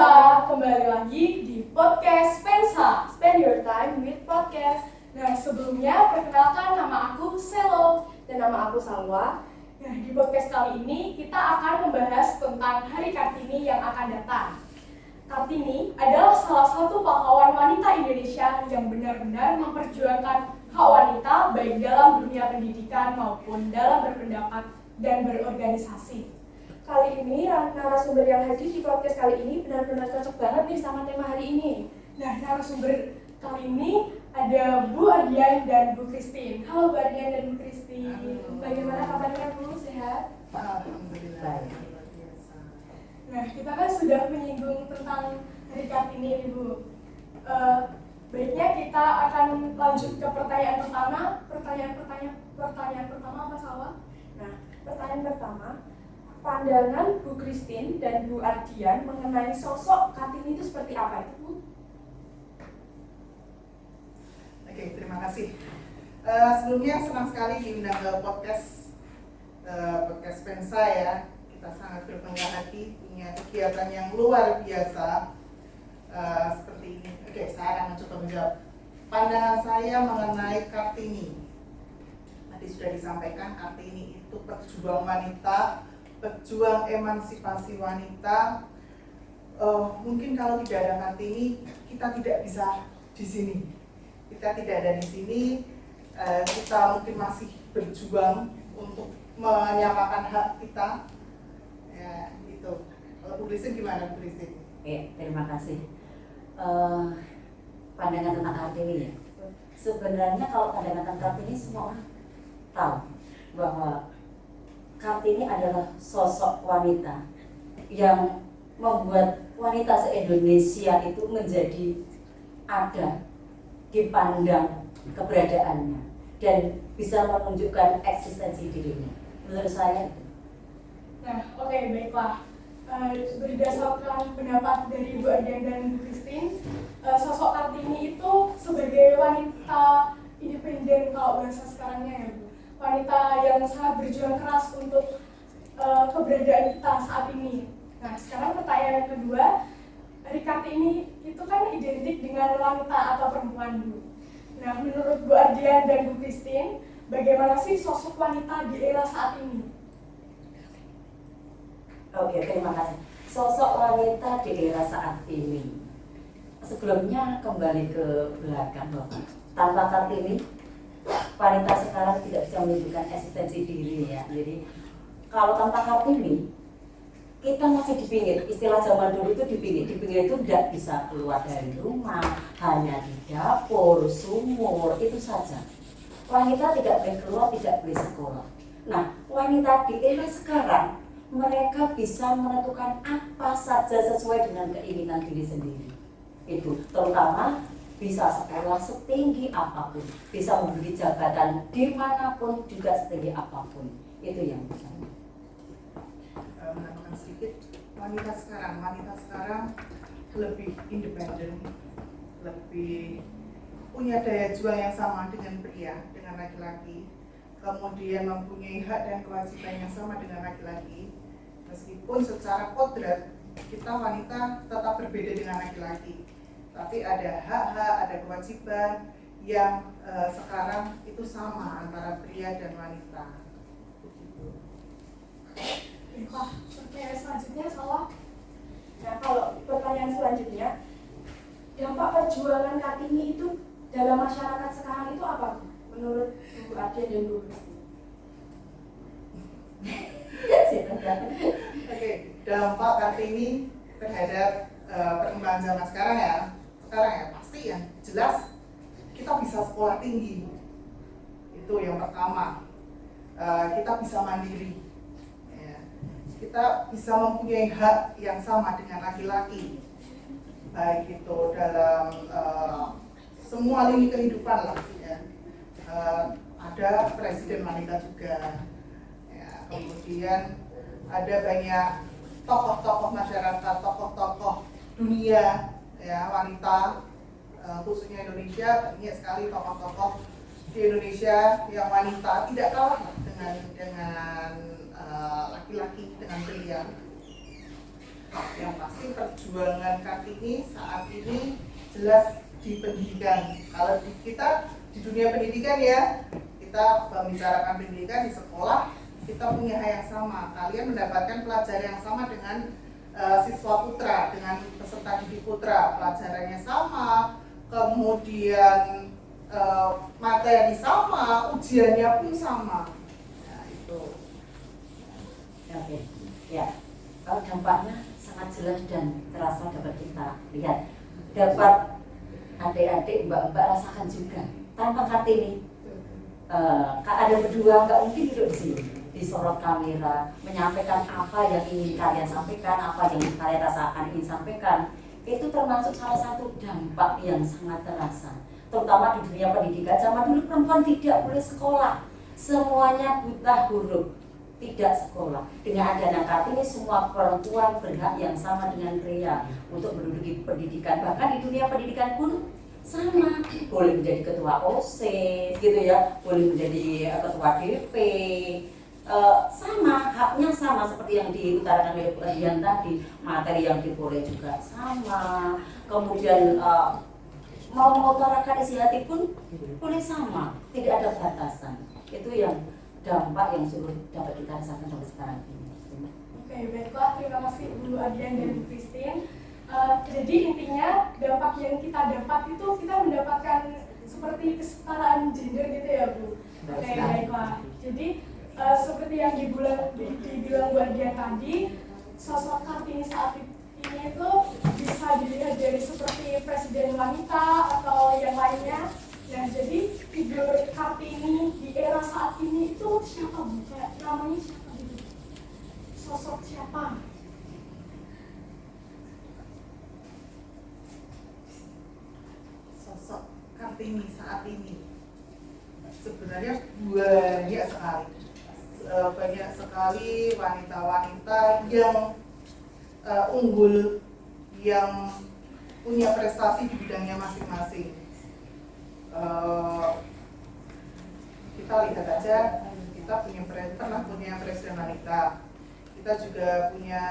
Pensa, kembali lagi di podcast Pensa, Spend Your Time with Podcast. Nah, sebelumnya perkenalkan nama aku Selo dan nama aku Salwa. Nah, di podcast kali ini kita akan membahas tentang Hari Kartini yang akan datang. Kartini adalah salah satu pahlawan wanita Indonesia yang benar-benar memperjuangkan hak wanita baik dalam dunia pendidikan maupun dalam berpendapat dan berorganisasi. Kali ini narasumber yang hadir di podcast kali ini benar-benar cocok banget nih sama tema hari ini. Nah, narasumber kali ini ada Bu Ardian dan Bu Christine. Halo Bu Ardian dan Bu Christine. Bagaimana kabarnya Bu? Sehat? Alhamdulillah. Nah, kita kan sudah menyinggung tentang Hari Kartini ini Bu. Baiknya kita akan lanjut ke pertanyaan pertama. Pertanyaan pertama apa Salwa? Nah, pertanyaan pertama, pandangan Bu Christine dan Bu Ardian mengenai sosok Kartini itu seperti apa itu Bu? Oke, terima kasih. Sebelumnya senang sekali diundang ke podcast Pensa ya. Kita sangat berbangga hati punya kegiatan yang luar biasa seperti ini. Oke, saya akan mencoba menjawab. Pandangan saya mengenai Kartini. Tadi sudah disampaikan, Kartini itu pejuang wanita, pejuang emansipasi wanita. Mungkin kalau tidak ada Kartini, kita tidak bisa di sini. Kita tidak ada di sini, kita mungkin masih berjuang untuk menyamakan hak kita. Ya, itu. Kalau Bu Christine gimana Bu Christine? Terima kasih. Pandangan tentang Kartini ya. Sebenarnya kalau pandangan tentang Kartini semua orang tahu bahwa Kartini adalah sosok wanita yang membuat wanita se-Indonesia itu menjadi ada, dipandang keberadaannya dan bisa menunjukkan eksistensi dirinya. Menurut saya itu. Nah, oke, baiklah. Berdasarkan pendapat dari Bu Ardian dan Bu Christine, sosok Kartini itu sebagai wanita independen kalau bahasa sekarangnya ya Bu. Wanita yang sangat berjuang keras untuk keberadaan kita saat ini. Nah, sekarang pertanyaan yang kedua, Hari Kartini itu kan identik dengan wanita atau perempuan Bu. Nah, menurut Bu Ardian dan Bu Christine, bagaimana sih sosok wanita di era saat ini? Oke, terima kasih. Sosok wanita di era saat ini. Sebelumnya kembali ke belakang Bapak. Tanpa Kartini, wanita sekarang tidak bisa menunjukkan eksistensi diri ya. Jadi kalau tanpa Kartini, kita masih di pinggir. Istilah zaman dulu itu di pinggir. Di pinggir itu tidak bisa keluar dari rumah, hanya di dapur, sumur, itu saja. Wanita tidak boleh keluar, tidak boleh sekolah. Nah, wanita di era sekarang, mereka bisa menentukan apa saja sesuai dengan keinginan diri sendiri. Itu terutama bisa sekolah setinggi apapun, bisa membeli jabatan dimanapun juga setinggi apapun. Itu yang bisa. Menambahkan sedikit, wanita sekarang lebih independen, lebih punya daya juang yang sama dengan pria, dengan laki-laki, kemudian mempunyai hak dan kewajiban yang sama dengan laki-laki. Meskipun secara kodrat kita wanita tetap berbeda dengan laki-laki, tapi ada hak-hak, ada kewajiban yang sekarang itu sama antara pria dan wanita. Begitu. Wah, pertanyaan selanjutnya salah. Nah, kalau pertanyaan selanjutnya, dampak perjuangan Kartini itu dalam masyarakat sekarang itu apa Bu? Menurut Bu Ardian dan Bu Christine? Oke, dampak Kartini terhadap perkembangan zaman sekarang ya pasti yang jelas kita bisa sekolah tinggi, itu yang pertama. Kita bisa mandiri, ya. Kita bisa mempunyai hak yang sama dengan laki-laki, baik itu dalam semua lini kehidupan lah ya. Ada presiden wanita juga. Kemudian ada banyak tokoh-tokoh masyarakat, tokoh-tokoh dunia ya wanita, khususnya Indonesia, banyak sekali tokoh-tokoh di Indonesia yang wanita, tidak kalah dengan laki-laki, dengan pria. Yang pasti perjuangan Kartini saat ini jelas di pendidikan. Kalau kita di dunia pendidikan ya, kita membicarakan pendidikan di sekolah, kita punya hak yang sama. Kalian mendapatkan pelajaran yang sama dengan siswa putra, dengan peserta didik putra. Pelajarannya sama, kemudian materi sama, ujiannya pun sama. Nah, itu. Oke, ya. Kalau dampaknya sangat jelas dan terasa dapat kita lihat. Dapat adik-adik, mbak-mbak rasakan juga. Tanpa Kartini, ada berdua nggak mungkin duduk di sini, disorot kamera, menyampaikan apa yang ingin kalian sampaikan, apa yang kalian rasakan ingin sampaikan. Itu termasuk salah satu dampak yang sangat terasa. Terutama di dunia pendidikan. Zaman dulu perempuan tidak boleh sekolah, semuanya buta huruf, tidak sekolah. Dengan adanya Kartini, semua perempuan berhak yang sama dengan pria untuk menduduki pendidikan. Bahkan di dunia pendidikan pun sama, boleh menjadi ketua OSIS gitu ya, boleh menjadi ketua DP, sama, haknya sama seperti yang diutarakan oleh Bu Adian tadi. Materi yang diperoleh juga sama, kemudian mau mengutarakan isi hati pun boleh sama, tidak ada batasan. Itu yang dampak yang sudah dapat kita rasakan sampai sekarang ini. Oke, baiklah, terima kasih Bu Adian dan Bu Christine. Jadi intinya dampak yang kita dapat itu kita mendapatkan seperti kesetaraan gender gitu ya Bu. Oke, baiklah. Jadi seperti yang dibilang Bu Adian tadi, sosok Kartini saat ini itu bisa dilihat dari seperti presiden wanita atau yang lainnya. Nah, jadi figur Kartini di era saat ini itu siapa Bu? Kayak namanya siapa gitu? Sosok siapa? Sosok Kartini saat ini sebenarnya banyak sekali wanita-wanita yang unggul, yang punya prestasi di bidangnya masing-masing. Kita lihat aja, kita pernah punya presiden wanita, kita juga punya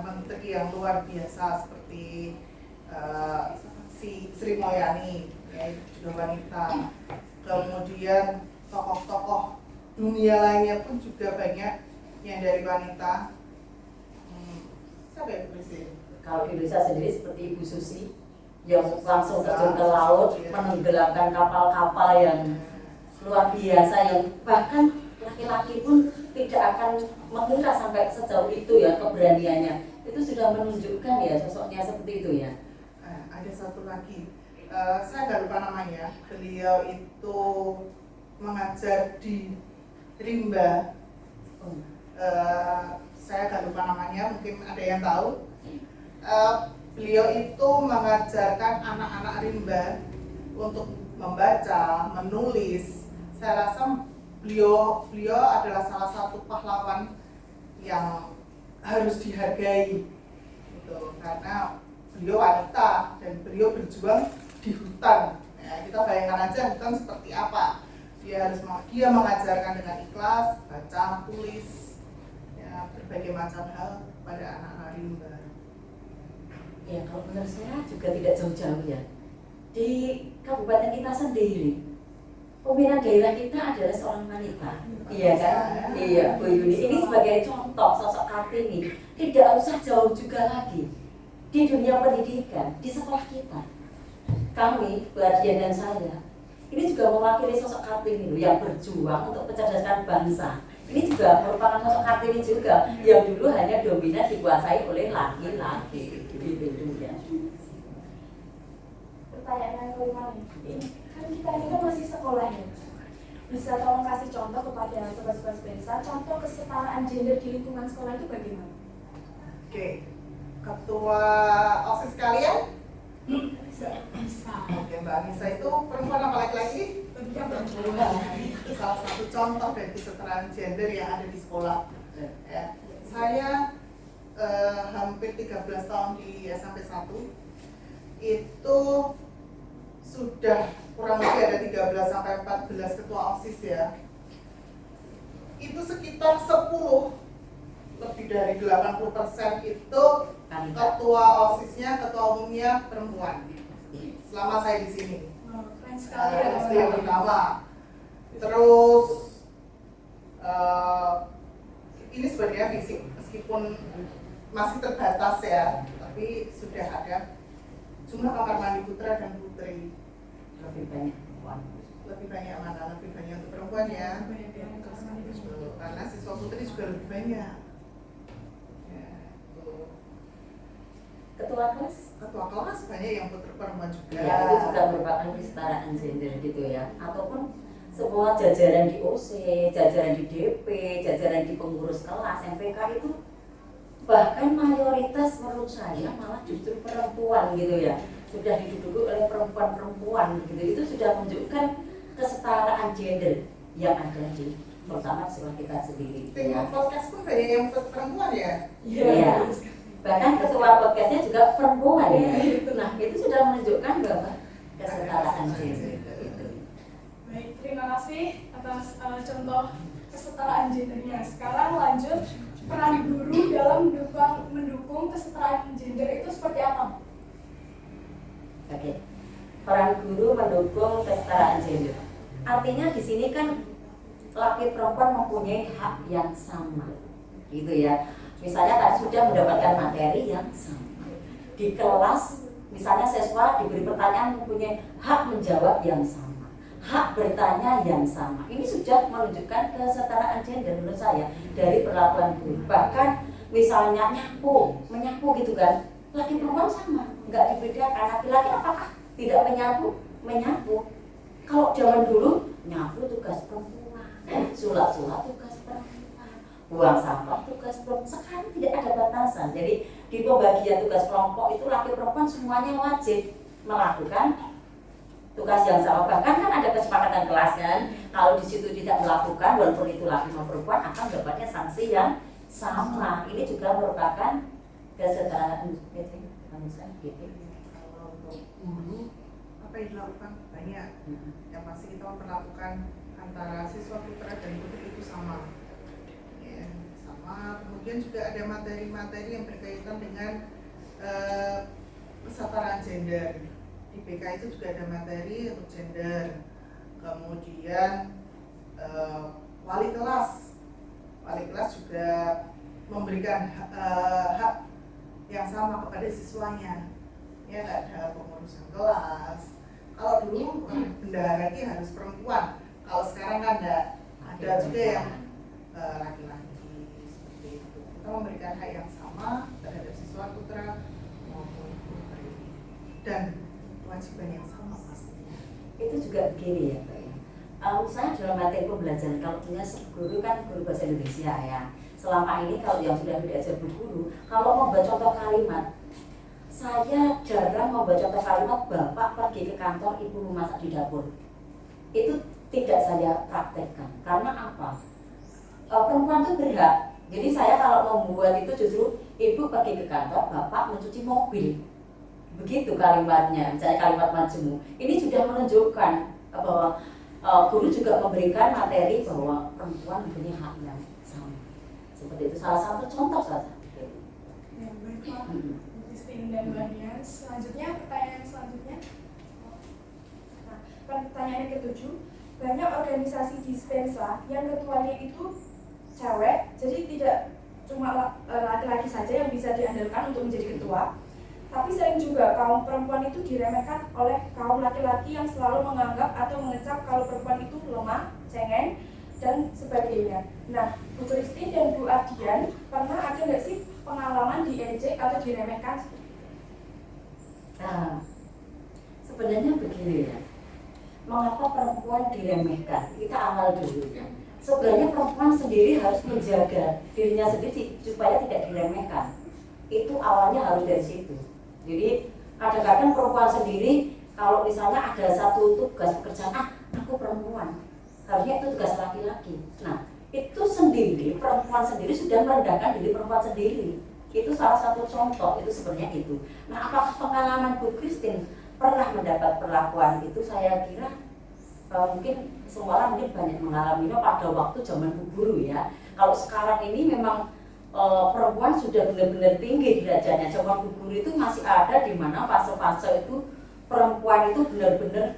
menteri yang luar biasa seperti si Sri Mulyani, ya, itu juga wanita. Kemudian tokoh-tokoh dunia lainnya pun juga banyak yang dari wanita. Siapa yang presiden? Kalau di Indonesia sendiri seperti Ibu Susi yang langsung terjun ke laut, menenggelamkan kapal-kapal yang luar biasa, yang bahkan laki-laki pun tidak akan mengira sampai sejauh itu ya keberaniannya. Itu sudah menunjukkan ya sosoknya seperti itu ya. Ada satu lagi, saya nggak lupa namanya. Beliau itu mengajar di Rimba. Saya nggak lupa namanya, mungkin ada yang tahu. Beliau itu mengajarkan anak-anak Rimba untuk membaca, menulis. Saya rasa beliau adalah salah satu pahlawan yang harus dihargai, gitu. Karena beliau wanita dan beliau berjuang di hutan. Ya, kita bayangkan aja hutan seperti apa. Dia mengajarkan dengan ikhlas, baca, tulis, ya, berbagai macam hal pada anak-anak Rimba. Ya, kalau menurut saya juga tidak jauh-jauh ya. Di kabupaten kita sendiri, pimpinan daerah kita adalah seorang wanita. Iya kan? Iya, Bu Yuni. Ini sebagai contoh sosok Kartini. Tidak usah jauh juga lagi. Di dunia pendidikan, di sekolah kita, kami, Bu Adian dan saya, ini juga mewakili sosok Kartini yang berjuang untuk kecerdasan bangsa. Ini juga merupakan sosok Kartini juga yang dulu hanya dominan dikuasai oleh laki-laki. Gitu ya. Pertanyaan yang kelima nih, kan kita ini kan masih sekolah ya. Bisa tolong kasih contoh kepada sobat-sobat Spensa, contoh kesetaraan gender di lingkungan sekolah itu bagaimana? Oke, ketua OSIS kalian? Bisa. Oke, Mbak Anissa itu perempuan apa laki-laki? Tentunya perempuan. Itu salah satu contoh dari kesetaraan gender yang ada di sekolah. Ya, saya hampir 13 tahun di SMP 1 itu sudah kurang lebih ada 13 sampai 14 ketua OSIS ya. Itu sekitar 10, lebih dari 80% itu kandidat. ketua OSIS-nya, ketua umumnya perempuan. Selama saya di sini. Oh, keren sekali ya Itu yang teman-teman. pertama. Terus ini sebenarnya fisik, meskipun masih terbatas ya, tapi sudah ada jumlah kamar mandi putra dan putri. Lebih banyak perempuan. Lebih banyak mana? Lebih banyak untuk perempuan ya. Banyak yang kelas mandi itu. Tuh, karena siswa putri juga lebih banyak. Ya, tuh. Ketua kelas? Ketua kelas banyak yang putri perempuan juga. Ya, itu juga merupakan kesetaraan gender gitu ya. Ataupun semua jajaran di OC, jajaran di DP, jajaran di pengurus kelas, MPK itu bahkan mayoritas menurut saya malah justru perempuan gitu ya. Sudah diduduki oleh perempuan-perempuan gitu. Itu sudah menunjukkan kesetaraan gender yang ada di terutama di sekolah kita sendiri gitu ya. Tim podcast pun banyak yang perempuan ya. Iya. Bahkan ketua podcastnya juga perempuan ya. Nah, itu sudah menunjukkan bahwa kesetaraan gender. Baik, terima kasih atas contoh kesetaraan gendernya. Sekarang lanjut, peran guru dalam mendukung kesetaraan gender itu seperti apa? Oke. Peran guru mendukung kesetaraan gender. Artinya di sini kan laki perempuan mempunyai hak yang sama. Gitu ya. Misalnya tadi sudah mendapatkan materi yang sama. Di kelas misalnya siswa diberi pertanyaan mempunyai hak menjawab yang sama. Hak bertanya yang sama. Ini sudah menunjukkan kesetaraan gender menurut saya dari perlakuan guru. Bahkan misalnya menyapu gitu kan, laki perempuan sama, nggak dibedakan. Laki-laki apakah tidak menyapu? Kalau zaman dulu nyapu tugas perempuan, sulap-sulap tugas perempuan, buang sampah tugas perempuan. Sekarang tidak ada batasan. Jadi di pembagian tugas kelompok itu laki perempuan semuanya wajib melakukan tugas yang sama. Bahkan kan ada kesepakatan kelas kan, kalau di situ tidak melakukan walaupun itu laki maupun perempuan akan mendapatkan sanksi yang sama. Ini juga merupakan kesetaraan manusia gitu. Kalau untuk guru apa yang dilakukan banyak. Yang pasti kita memperlakukan antara siswa putra dan putri itu sama. Ya, sama. Kemudian juga ada materi-materi yang berkaitan dengan kesetaraan gender. Di BK itu juga ada materi untuk gender. Kemudian wali kelas juga memberikan hak yang sama kepada siswanya. Ya, nggak ada pengurusan kelas. Kalau dulu bendahara ini harus perempuan. Kalau sekarang kan ada juga yang laki-laki seperti itu. Kita memberikan hak yang sama terhadap siswa putra maupun putri dan kewajiban yang sama pastinya. Itu juga begini ya Pak ya. Misalnya dalam materi pembelajaran kalau punya guru kan guru bahasa Indonesia ya. Selama ini kalau yang sudah diajar berguru, kalau membuat contoh kalimat, saya jarang membuat contoh kalimat bapak pergi ke kantor, ibu memasak di dapur. Itu tidak saya praktekkan. Karena apa? Perempuan itu berhak. Jadi saya kalau membuat itu justru ibu pergi ke kantor, bapak mencuci mobil. Begitu kalimatnya, misalnya kalimat majemuk. Ini sudah menunjukkan bahwa guru juga memberikan materi bahwa perempuan mempunyai hak yang sama. Seperti itu salah satu contoh saja. Ya, baiklah, Bu Christine dan Mbak Dian. Selanjutnya, pertanyaan selanjutnya. Nah, pertanyaan yang ketujuh, banyak organisasi dispensa yang ketuanya itu cewek, jadi tidak cuma laki-laki saja yang bisa diandalkan untuk menjadi ketua, tapi sering juga kaum perempuan itu diremehkan oleh kaum laki-laki yang selalu menganggap atau mengecap kalau perempuan itu lemah, cengeng, dan sebagainya. Nah, Bu Christine dan Bu Adian, pernah ada nggak sih pengalaman diejek atau diremehkan? Nah, sebenarnya begini ya. Mengapa perempuan diremehkan? Kita awal dulu ya. Sebenarnya perempuan sendiri harus menjaga dirinya sendiri supaya tidak diremehkan. Itu awalnya harus dari situ. Jadi kadang-kadang perempuan sendiri kalau misalnya ada satu tugas pekerjaan, aku perempuan, harusnya itu tugas laki-laki. Nah, itu sendiri, perempuan sendiri sudah merendahkan diri perempuan sendiri. Itu salah satu contoh, itu sebenarnya itu. Nah, apakah pengalaman Bu Christine pernah mendapat perlakuan itu? Saya kira mungkin semua orang mungkin banyak mengalaminya pada waktu zaman Bu Guru ya. Kalau sekarang ini memang perempuan sudah benar-benar tinggi derajatnya. Zaman gugur itu masih ada di mana fase-fase itu perempuan itu benar-benar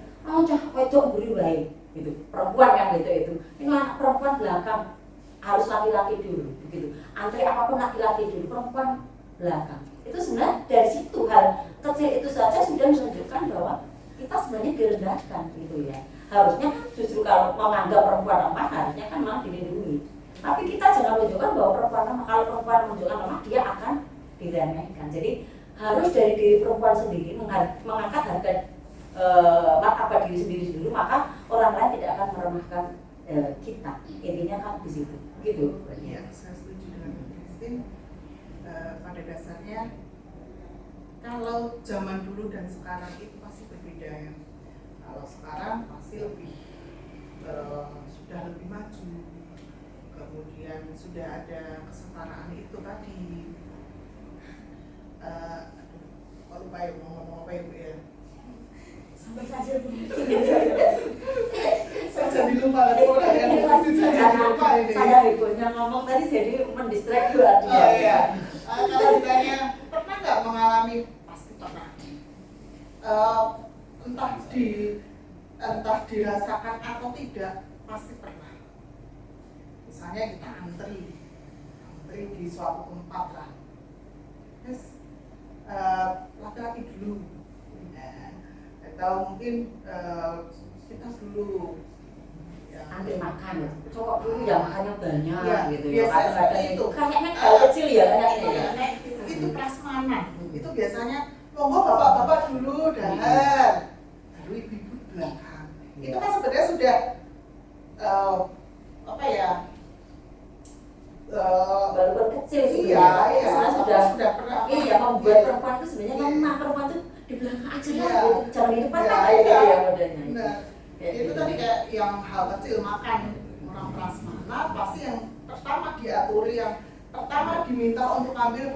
wedok buri wae gitu. Perempuan yang itu. Ini anak perempuan belakang, harus laki-laki dulu begitu. Antri apapun laki-laki dulu, perempuan belakang. Itu sebenarnya dari situ hal kecil itu saja sudah menunjukkan bahwa kita sebenarnya direndahkan gitu ya. Harusnya kan justru kalau menganggap perempuan lemah harusnya kan malah dilindungi. Tapi kita jangan menunjukkan bahwa perempuan lemah. Kalau perempuan menunjukkan lemah dia akan diremehkan. Jadi harus dari diri perempuan sendiri mengangkat harga martabat diri sendiri dulu, maka orang lain tidak akan meremehkan kita. Intinya kan di situ. Gitu. Iya, saya setuju dengan Christine. Pada dasarnya kalau zaman dulu dan sekarang itu pasti berbeda ya. Kalau sekarang pasti sudah lebih maju, kemudian sudah ada kesetaraan itu tadi. Kok lupa ya mau ngomong apa ya Bu ya? Sampai saja Bu. Saya jadi lupa lagi orang yang saya lupa ini. Saya ibunya ngomong tadi jadi mendistract juga dia. Oh iya. Kalau ditanya pernah nggak mengalami, pasti pernah. Entah dirasakan atau tidak, pasti pernah. Misalnya kita antri di suatu tempat lah. Terus laki-laki dulu, atau mungkin kita dulu. Antri makan ya, cowok dulu ya makannya banyak Ya, gitu ya. biasanya Kadang-kadang seperti itu. kayaknya hal kecil ya kayaknya ya. Itu prasmanan. Itu biasanya monggo bapak-bapak dulu dahar, lalu ibu-ibu belakang. Itu kan sebenarnya sudah apa ya? Walaupun kecil Iya, sebenarnya sudah pernah. iya membuat perempuan itu sebenarnya lemah, perempuan itu di belakang aja lah Iya. gitu. Jangan di depan Iya, lah gitu iya. ya modelnya. Benar. Kayak Itu gitu. tadi kayak yang hal kecil makan orang prasmanan pasti yang pertama diaturi, yang pertama diminta untuk ambil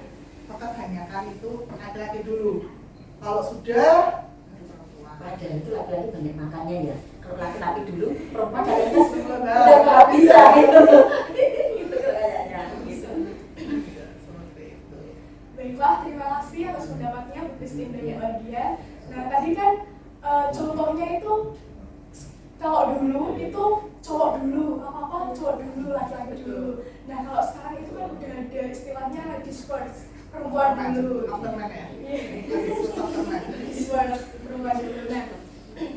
maka kebanyakan itu laki-laki dulu. Kalau sudah baru perempuan. Padahal itu laki-laki banyak makannya ya. Kalau laki-laki dulu, perempuan kayaknya Nah, udah nggak bisa gitu. Gitu kayaknya gitu. seperti itu. Baiklah, terima kasih atas pendapatnya Bu Christine dan Bu Adian. Nah, tadi kan contohnya itu kalau dulu itu cowok dulu, apa-apa cowok dulu, laki-laki dulu. Nah, kalau sekarang itu kan udah ada istilahnya ladies first, perempuan dulu. Afterman ya? Iya. Afterman. Ladies first, perempuan dulu. Nah,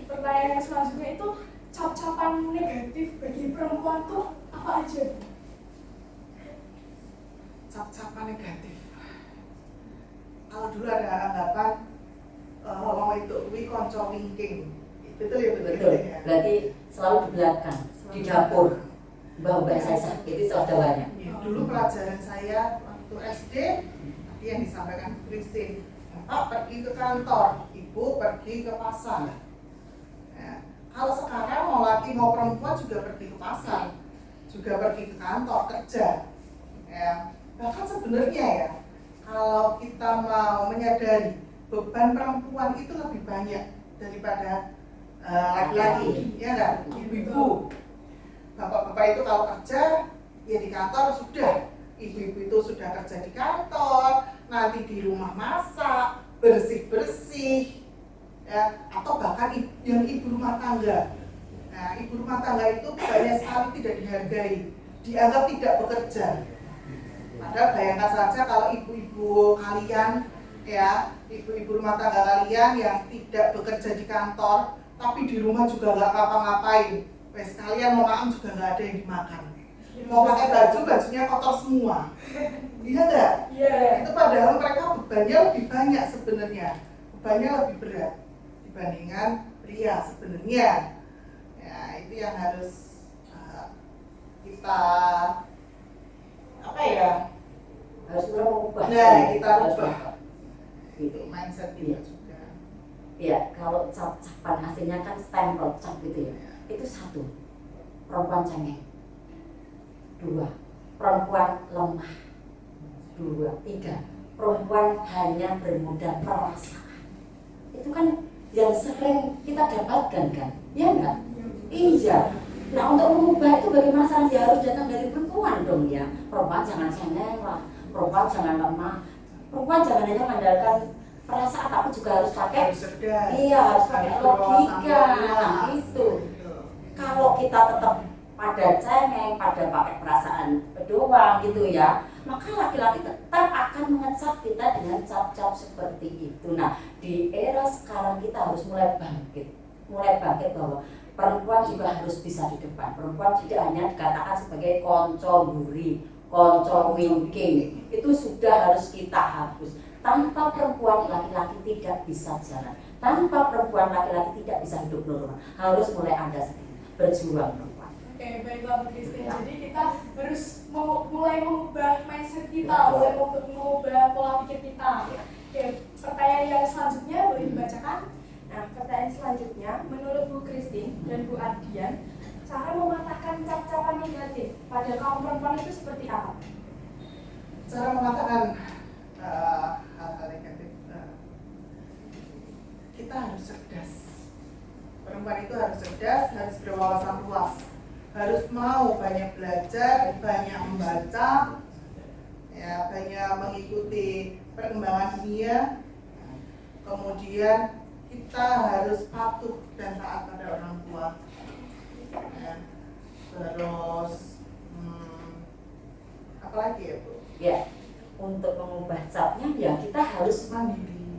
pertanyaan yang selanjutnya itu cap-capan negatif bagi perempuan tuh apa aja? Cap-capan negatif. Kalau dulu ada anggapan ngomong itu konco wingking. Betul ya, Betul. ya. Berarti selalu di belakang, di dapur. Mbak saya itu saudaranya. Ya, dulu pelajaran saya waktu SD tadi yang disampaikan Bu Christine, Bapak pergi ke kantor, Ibu pergi ke pasar. Ya, kalau sekarang mau laki mau perempuan juga pergi ke pasar, juga pergi ke kantor kerja. Ya, bahkan sebenarnya ya kalau kita mau menyadari beban perempuan itu lebih banyak daripada laki-laki, ya kan? Ibu-ibu, bapak-bapak itu kalau kerja ya di kantor sudah, ibu-ibu itu sudah kerja di kantor, nanti di rumah masak, bersih-bersih, ya, atau bahkan yang ibu rumah tangga. Nah, ibu rumah tangga itu banyak sekali tidak dihargai, dianggap tidak bekerja. Padahal bayangkan saja kalau ibu-ibu kalian, ya, ibu-ibu rumah tangga kalian yang tidak bekerja di kantor, tapi di rumah juga nggak ngapa-ngapain. Wes kalian mau makan juga nggak ada yang dimakan. Mau pakai baju, bajunya kotor semua. Iya nggak? Iya. Itu padahal mereka bebannya lebih banyak sebenarnya. Bebannya lebih berat dibandingkan pria sebenarnya. Ya itu yang harus kita apa ya? Harus merubah. Nah, kita Harus rubah. merubah. Itu mindset kita juga. Ya, kalau cap-capan hasilnya kan stempel cap gitu ya. Itu satu, perempuan cengeng. Dua, perempuan lemah. Dua, tiga, perempuan hanya bermodal perasaan. Itu kan yang sering kita dapatkan kan, ya enggak? Iya. Nah untuk mengubah itu bagaimana caranya? Ya harus datang dari perempuan dong ya. Perempuan jangan cengeng lah, perempuan jangan lemah, perempuan jangan hanya mengandalkan perasaan, tapi juga harus pakai. Harus cerdas. Iya, harus pakai logika. Nah itu. Kalau kita tetap pada cengeng, pada pakai perasaan doang gitu ya, maka laki-laki tetap akan mengecap kita dengan cap-cap seperti itu. Nah di era sekarang kita harus mulai bangkit bahwa perempuan juga harus bisa di depan. Perempuan tidak hanya dikatakan sebagai konco buri, konco wingking, itu sudah harus kita hapus. Tanpa perempuan laki-laki tidak bisa jalan. Tanpa perempuan laki-laki tidak bisa hidup normal. Harus mulai ada sedikit berjuang perempuan. Oke, baiklah Bu Christine. Jadi kita harus mulai mengubah mindset kita, mulai mengubah pola pikir kita. Oke, pertanyaan yang selanjutnya boleh dibacakan? Nah, pertanyaan selanjutnya, menurut Bu Christine dan Bu Ardian, cara mematahkan cap-capan negatif pada kaum perempuan itu seperti apa? Cara mengatakan hal-hal negatif, kita harus cerdas. Perempuan itu harus cerdas, harus berwawasan luas, harus mau banyak belajar, banyak membaca, ya, banyak mengikuti perkembangan dunia. Kemudian kita harus patuh dan taat pada orang tua. Ya. Terus apa lagi ya Bu? Ya, untuk mengubah capnya ya kita harus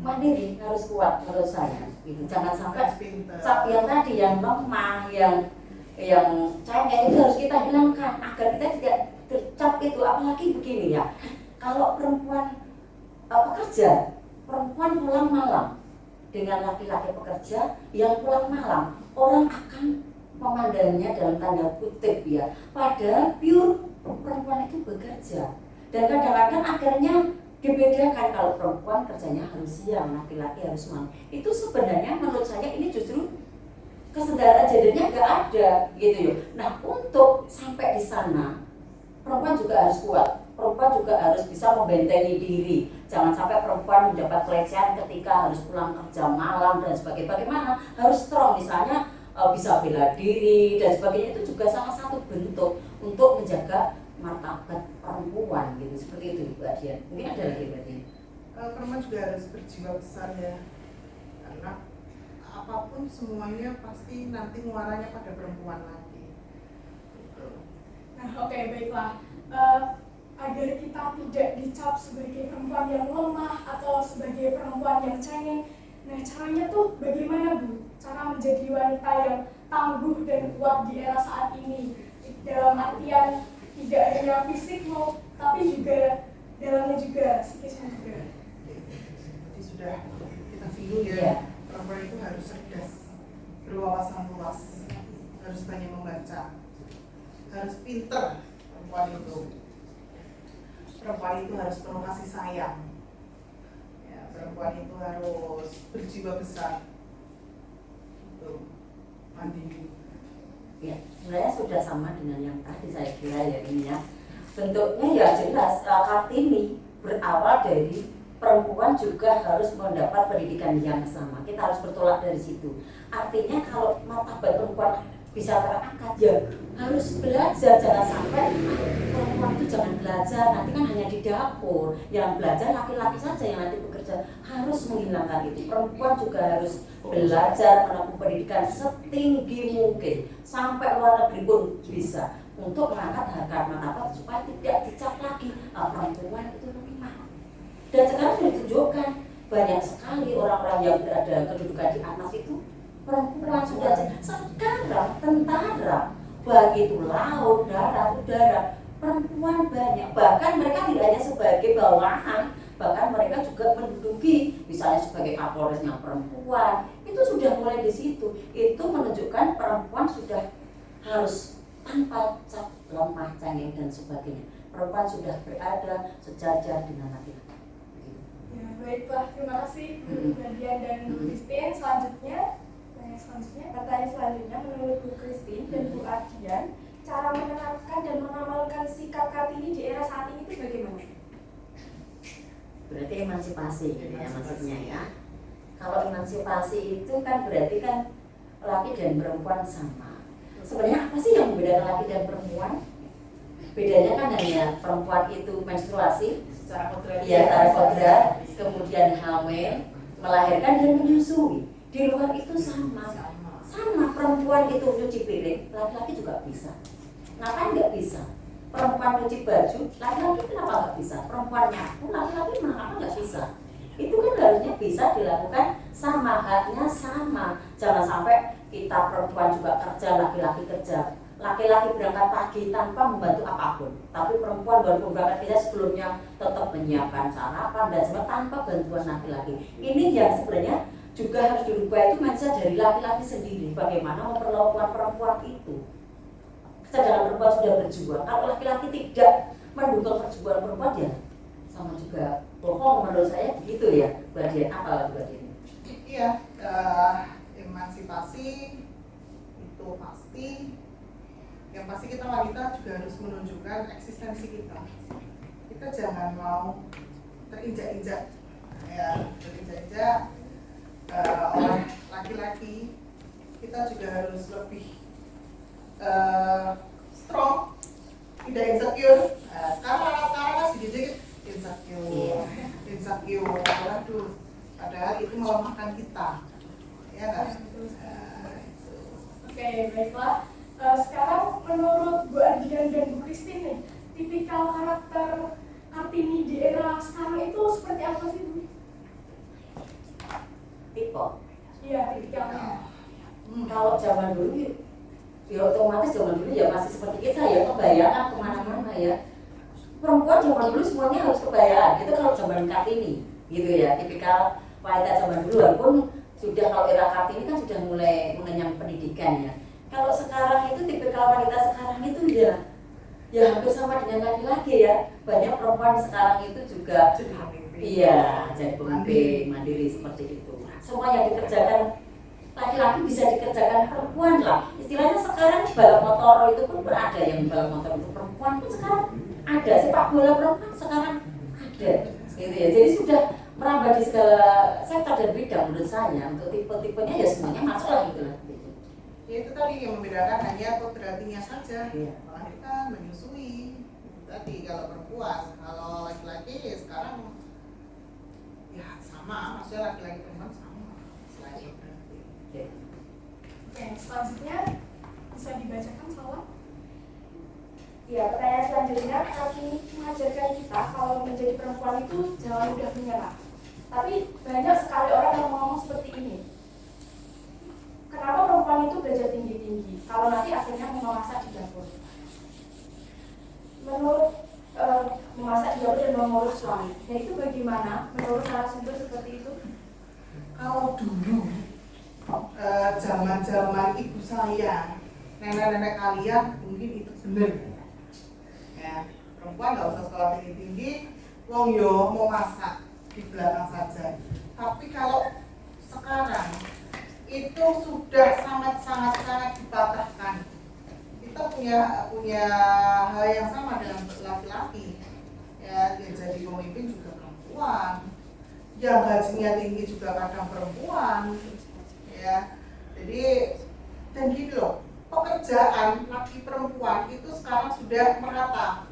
mandiri, harus kuat menurut saya. Gitu. Jangan sampai cap yang tadi yang lemah, yang cengeng itu harus kita hilangkan agar kita tidak tercap itu. Apalagi begini ya, kalau perempuan pekerja, perempuan pulang malam dengan laki-laki pekerja yang pulang malam, orang akan memandangnya dalam tanda kutip ya, padahal pure perempuan itu bekerja. Dan kadang-kadang akhirnya dibedakan kalau perempuan kerjanya harus siang, laki-laki harus malam. Itu sebenarnya menurut saya ini justru kesetaraan gendernya nggak ada gitu ya. Nah untuk sampai di sana perempuan juga harus kuat, perempuan juga harus bisa membentengi diri. Jangan sampai perempuan mendapat pelecehan ketika harus pulang kerja malam dan sebagainya. Bagaimana? Harus strong, misalnya bisa bela diri dan sebagainya. Itu juga salah satu bentuk untuk menjaga martabat perempuan gitu, seperti itu Bu Adian. Mungkin ada lagi berarti. Perempuan juga harus berjiwa besar ya, karena apapun semuanya pasti nanti muaranya pada perempuan lagi. Gitu. Nah, oke, baiklah. Agar kita tidak dicap sebagai perempuan yang lemah atau sebagai perempuan yang cengeng. Nah, caranya tuh bagaimana Bu? Cara menjadi wanita yang tangguh dan kuat di era saat ini. Dalam artian tidak hanya fisik tapi juga dalamnya juga, psikisnya juga. Jadi sudah kita singgung ya, perempuan itu harus cerdas, berwawasan luas, harus banyak membaca, harus pinter. Perempuan itu harus penuh kasih sayang ya, perempuan itu harus berjiwa besar, mandiri. Ya, sebenarnya sudah sama dengan yang tadi saya kira ya ini ya. Bentuknya ya jelas, Kartini berawal dari perempuan juga harus mendapat pendidikan yang sama. Kita harus bertolak dari situ. Artinya kalau martabat perempuan bisa terangkat ya harus belajar. Jangan sampai perempuan itu jangan belajar, nanti kan hanya di dapur. Yang belajar laki-laki saja yang nanti bekerja. Harus menghilangkan itu. Perempuan juga harus belajar menempuh pendidikan setinggi mungkin sampai luar negeri pun bisa untuk mengangkat harkat martabat supaya tidak dicap lagi perempuan itu lemah. Dan sekarang sudah ditunjukkan banyak sekali orang-orang yang berada kedudukan di atas itu perempuan sudah. Sekarang tentara, baik itu laut, darat, udara, perempuan banyak. Bahkan mereka tidak hanya sebagai bawahan, bahkan mereka juga menduduki, misalnya sebagai kapolresnya perempuan. Itu sudah mulai di situ. Itu menunjukkan perempuan sudah harus tanpa cap lemah, cengeng dan sebagainya. Perempuan sudah berada sejajar dengan laki-laki. Ya, baiklah, terima kasih Bu Nadia dan Bu Christine. Pertanyaan selanjutnya, menurut Bu Christine dan Bu Ardian, cara menerapkan dan mengamalkan sikap Kartini di era saat ini itu bagaimana? Berarti emansipasi gitu ya maksudnya ya. Kalau emansipasi itu kan berarti kan laki dan perempuan sama. sebenarnya apa sih yang membedakan laki dan perempuan? Bedanya kan hanya perempuan itu menstruasi, Secara kodrat. ya secara kodrat, kemudian hamil, melahirkan dan menyusui. Di luar itu sama. Sama, perempuan itu nyuci piring, laki-laki juga bisa. Ngapain nggak bisa? Perempuan nyuci baju, laki-laki kenapa nggak bisa? Perempuan nyapu, laki-laki kenapa nggak bisa? Itu kan harusnya bisa dilakukan sama, haknya sama. Jangan sampai kita perempuan juga kerja, laki-laki kerja. Laki-laki berangkat pagi tanpa membantu apapun, tapi perempuan walaupun berangkat kerja sebelumnya tetap menyiapkan sarapan dan sebagainya tanpa bantuan laki-laki. Ini yang sebenarnya juga harus dirubah, itu mindset dari laki-laki sendiri, bagaimana memperlakukan perempuan itu. Sedangkan perempuan sudah berjuang, kalau laki-laki tidak mendukung perjuangan perempuan ya sama juga bohong menurut saya begitu ya. Bagian apa lagi bagian? Iya, emansipasi itu pasti. Yang pasti kita wanita juga harus menunjukkan eksistensi kita. Kita jangan mau terinjak-injak, ya, terinjak-injak oleh laki-laki. Kita juga harus lebih strong, tidak insecure. Sekarang masih dikit insecure, waduh, padahal itu melemahkan kita, ya kan? Oke, baiklah. Sekarang menurut Bu Ardian dan Bu Christine nih, tipikal karakter Kartini di era sekarang itu seperti apa sih, Bu? Tipe. Iya, tipikalnya. Kalau zaman dulu ya otomatis zaman dulu ya masih seperti kita ya, kebayaan kemana-mana ya. Perempuan zaman dulu semuanya harus kebayaan, itu kalau zaman Kartini gitu ya, tipikal wanita zaman dulu. Walaupun sudah kalau era Kartini kan sudah mulai mengenyam pendidikan ya. Kalau sekarang itu tipikal wanita sekarang itu ya hampir sama dengan laki-laki ya. Banyak perempuan sekarang itu juga iya jadi pemimpin mandiri seperti itu. Semua yang dikerjakan laki-laki bisa dikerjakan perempuan lah. Istilahnya sekarang balap motor itu pun berada, yang balap motor itu perempuan pun sekarang ada, sepak bola perempuan sekarang ada gitu ya. Jadi sudah merambah di segala sektor dan bidang menurut saya. Untuk tipe-tipenya ya semuanya masuk lah gitu lah. Ya itu tadi yang membedakan hanya kodratinya saja. Iya. Melahirkan, menyusui. Itu tadi kalau perempuan, kalau laki-laki ya sekarang ya sama, maksudnya laki-laki perempuan sama. Selain itu. Oke, selanjutnya bisa dibacakan salam. Ya, pertanyaan selanjutnya, Kartini mengajarkan kita kalau menjadi perempuan itu jangan mudah menyerah. Tapi banyak sekali orang yang ngomong seperti ini. Kenapa perempuan itu belajar tinggi-tinggi kalau nanti akhirnya mau memasak di dapur? Menurut memasak di dapur dan mengurus suami, dan itu bagaimana menurut narasumber seperti itu? Kalau dulu zaman-zaman ibu saya, nenek-nenek kalian mungkin itu benar. Ya, perempuan nggak usah sekolah tinggi-tinggi, wong yo mau masak di belakang saja. Tapi kalau sekarang itu sudah sangat dipatahkan. Kita punya hal yang sama dengan laki-laki. Ya, yang jadi pemimpin juga perempuan. Yang gajinya tinggi juga kadang perempuan. Ya, jadi dan gini loh, pekerjaan laki perempuan itu sekarang sudah merata.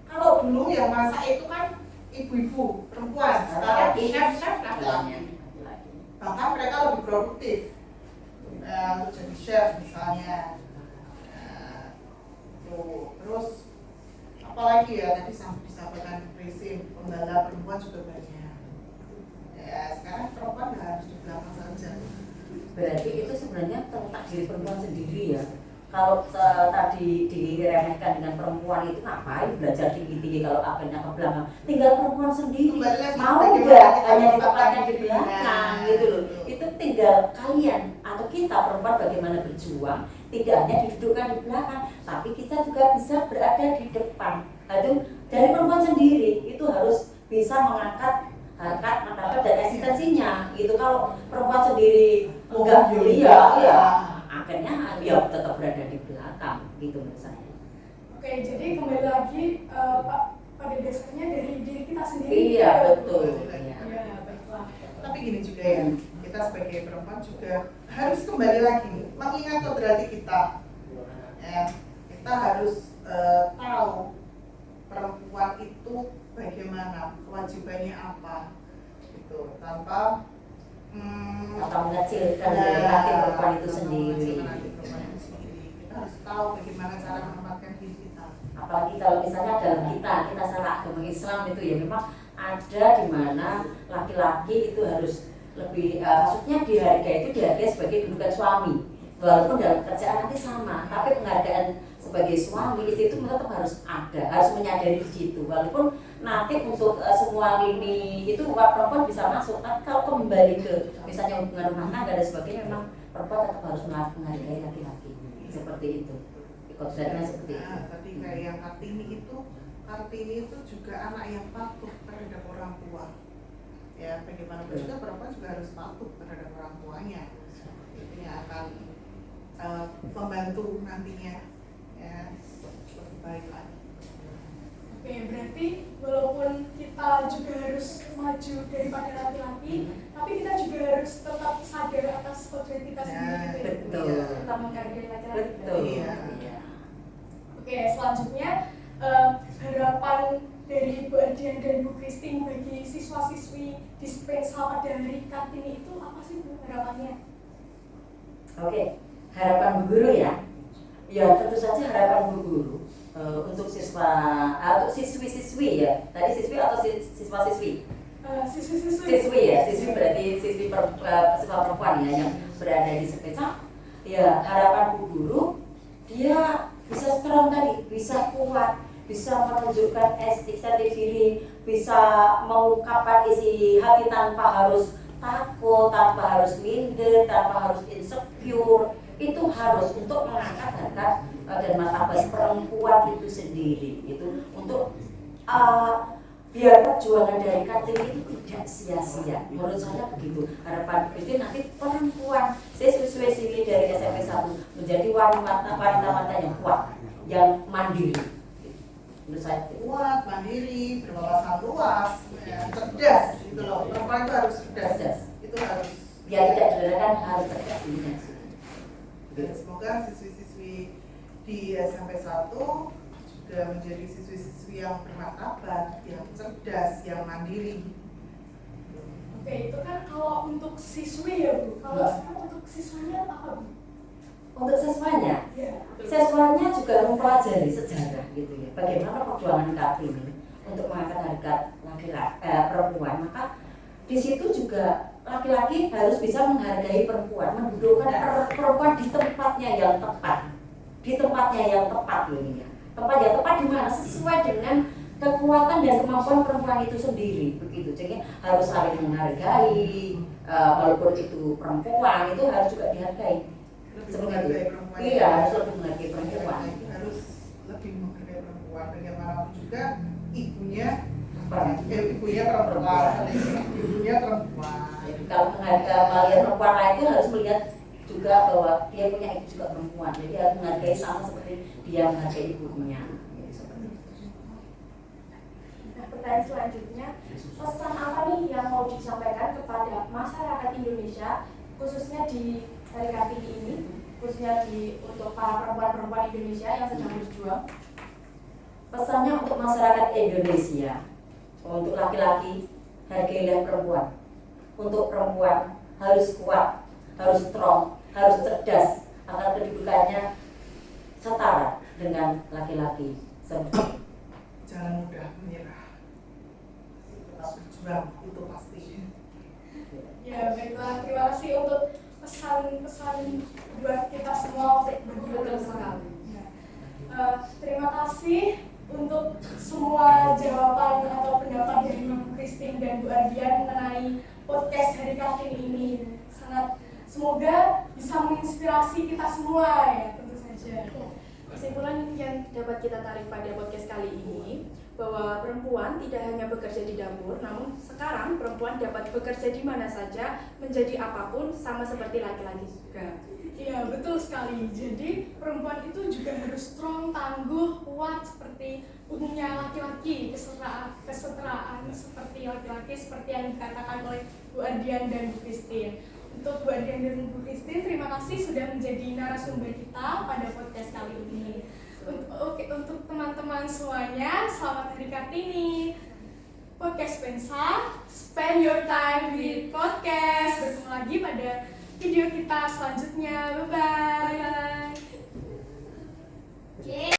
Kalau dulu yang masak itu kan ibu-ibu perempuan, sekarang chef laki-laki. Bahkan mereka lebih produktif untuk jadi chef misalnya. Terus apalagi ya tadi disampaikan Christine, pembalap perempuan juga banyak. Ya sekarang perempuan nggak harus di belakang saja. Berarti itu sebenarnya tentang diri perempuan sendiri ya. Kalau tadi diremehkan dengan perempuan itu ngapain belajar tinggi-tinggi kalau akhirnya ke belakang? Tinggal perempuan sendiri mau nggak hanya di tempatnya di belakang gitu loh. Itu tinggal kalian atau kita perempuan bagaimana berjuang, tidak hanya didudukkan di belakang, tapi kita juga bisa berada di depan. Itu dari perempuan sendiri itu harus bisa mengangkat harkat martabat dan eksistensinya. Itu kalau perempuan sendiri enggak mulia ya akhirnya ya tetap berada di belakang gitu menurut saya. Oke, jadi kembali lagi pada dasarnya dari diri kita sendiri. Iya betul. Iya, baiklah. Tapi gini juga ya, kita sebagai perempuan juga harus kembali lagi mengingat kodrati kita. ya. Kita harus tahu perempuan itu bagaimana, kewajibannya apa, gitu. Tanpa atau mengecilkan dari hati perempuan itu sendiri. Kita harus tahu bagaimana cara menempatkan diri kita. Apalagi kalau misalnya dalam kita secara agama Islam itu ya memang ada di mana laki-laki itu harus lebih maksudnya dihargai sebagai kedudukan suami, walaupun dalam kerjaan nanti sama, tapi penghargaan sebagai suami itu tetap harus ada, harus menyadari di situ, walaupun nanti untuk semua lini itu perempuan bisa masuk, tapi kalau kembali ke misalnya hubungan rumah tangga dan sebagainya memang perempuan tetap harus menghargai laki-laki seperti itu. Kodratnya seperti itu. Tadi kayak yang Kartini itu juga anak yang patuh terhadap orang tua. Ya, bagaimanapun juga perempuan juga harus patuh terhadap orang tuanya. Itu yang akan membantu nantinya ya lebih baik lagi. Oke, berarti walaupun kita juga harus maju daripada laki-laki, tapi kita juga harus tetap sadar atas kodrat kita sendiri. Betul. Tetap menghargai laki-laki. Betul. Iya. Oke, selanjutnya harapan dari Bu Ardian dan Bu Christine bagi siswa-siswi Dispensa pada hari Kartini itu apa sih Bu harapannya? Oke, harapan Bu Guru ya. Ya tentu saja harapan Bu Guru untuk untuk siswi-siswi ya. Tadi siswi atau siswa-siswi? Siswi ya, siswi berarti siswa perempuan ya yang berada di Dispensa. Ya harapan Bu Guru dia bisa strong tadi, bisa kuat, bisa menunjukkan jati diri, bisa mengungkapkan isi hati tanpa harus takut, tanpa harus minder, tanpa harus insecure. Itu harus untuk mengangkat harkat dan martabat perempuan itu sendiri. Itu untuk biar perjuangan dari Kartini itu tidak sia-sia. Menurut saya begitu. Harapan itu nanti perempuan siswi-siswi dari SMP 1 menjadi wanita-wanita yang kuat, yang mandiri. Menurut saya Kuat, mandiri, berwawasan luas, ya, cerdas gitu loh. Perempuan itu harus cerdas. Itu harus. biar tidak diledakan harus cerdas ini. Dan semoga siswi-siswi di SMP 1 juga menjadi siswi-siswi yang bermartabat, yang cerdas, yang mandiri. Oke, itu kan kalau untuk siswi ya Bu. Kalau sekarang untuk siswanya apa Bu? Untuk siswanya, Ya. siswanya juga mempelajari sejarah gitu ya. Bagaimana perjuangan Kartini untuk mengangkat harkat perempuan, maka di situ juga laki-laki harus bisa menghargai perempuan, mendudukkan perempuan di tempatnya yang tepat, loh ini ya. Tempat yang tepat di mana sesuai dengan kekuatan dan kemampuan perempuan itu sendiri, begitu. Jadi harus saling menghargai, walaupun itu perempuan itu harus juga dihargai. Menghargai perempuan. Iya, harus lebih menghargai perempuan. Harus lebih menghargai perempuan. Bagaimanapun juga ibunya perempuan. Jadi kalau melihat perempuan lain itu harus melihat juga bahwa dia punya ibu juga perempuan. Jadi harus menghargai sama seperti dia menghargai ibunya. Jadi seperti itu. Nah, pertanyaan selanjutnya, pesan apa nih yang mau disampaikan kepada masyarakat Indonesia, khususnya di hari Kartini ini, khususnya untuk para perempuan-perempuan Indonesia yang sedang berjuang? Pesannya untuk masyarakat Indonesia, untuk laki-laki hargailah perempuan. Untuk perempuan harus kuat, harus strong, harus cerdas, agar kedudukannya setara dengan laki-laki. Jangan mudah menyerah. Tetap berjuang, itu pasti. Ya, baiklah. Terima kasih untuk pesan-pesan buat kita semua. Betul sekali. Ya. Terima kasih untuk semua jawaban atau pendapat dari Bu Christine dan Bu Ardian mengenai podcast hari Kartini ini. Semoga bisa menginspirasi kita semua ya, tentu saja. Kesimpulan yang dapat kita tarik pada podcast kali ini, bahwa perempuan tidak hanya bekerja di dapur, namun sekarang perempuan dapat bekerja di mana saja, menjadi apapun, sama seperti laki-laki juga. Iya, betul sekali. Jadi perempuan itu juga harus strong, tangguh, kuat seperti umumnya laki-laki, kesetaraan seperti laki-laki, seperti yang dikatakan oleh Bu Ardian dan Bu Christine. Untuk Bu Adrian dan Bu Christine, terima kasih sudah menjadi narasumber kita pada podcast kali ini. Untuk teman-teman semuanya, selamat Hari Kartini. Podcast Pensa, spend your time with podcast. Bertemu lagi pada video kita selanjutnya. Bye-bye.